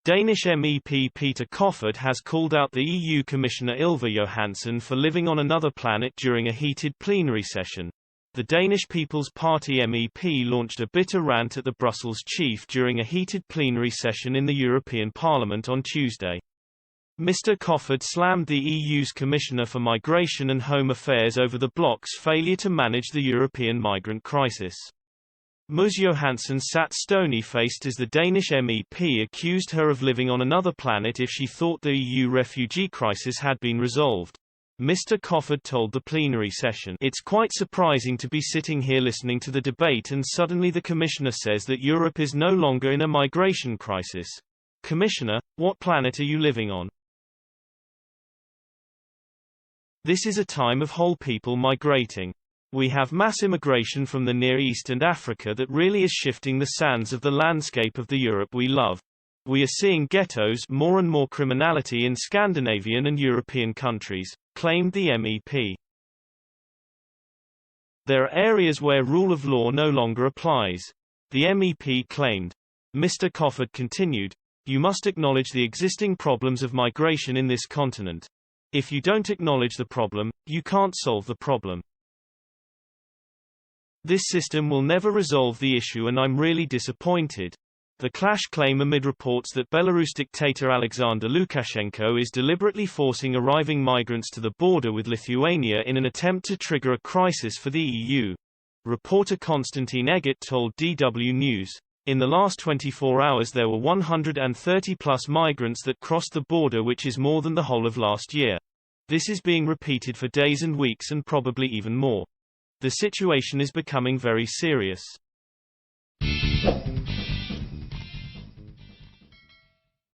Danish MEP Peter Kofod has called out the EU Commissioner Ylva Johansson for living on another planet during a heated plenary session. The Danish People's Party MEP launched a bitter rant at the Brussels chief during a heated plenary session in the European Parliament on Tuesday. Mr. Kofod slammed the EU's Commissioner for Migration and Home Affairs over the bloc's failure to manage the European migrant crisis. Ms. Johansson sat stony-faced as the Danish MEP accused her of living on another planet if she thought the EU refugee crisis had been resolved. Mr. Kofod told the plenary session, "It's quite surprising to be sitting here listening to the debate and suddenly the Commissioner says that Europe is no longer in a migration crisis. Commissioner, what planet are you living on? This is a time of whole people migrating. We have mass immigration from the Near East and Africa that really is shifting the sands of the landscape of the Europe we love. We are seeing ghettos, more and more criminality in Scandinavian and European countries," claimed the MEP. "There are areas where rule of law no longer applies," the MEP claimed. Mr. Kofod continued, "You must acknowledge the existing problems of migration in this continent. If you don't acknowledge the problem, you can't solve the problem. This system will never resolve the issue and I'm really disappointed." The clash came amid reports that Belarus dictator Alexander Lukashenko is deliberately forcing arriving migrants to the border with Lithuania in an attempt to trigger a crisis for the EU. Reporter Konstantin Egert told DW News, "In the last 24 hours there were 130+ migrants that crossed the border, which is more than the whole of last year. This is being repeated for days and weeks and probably even more. The situation is becoming very serious."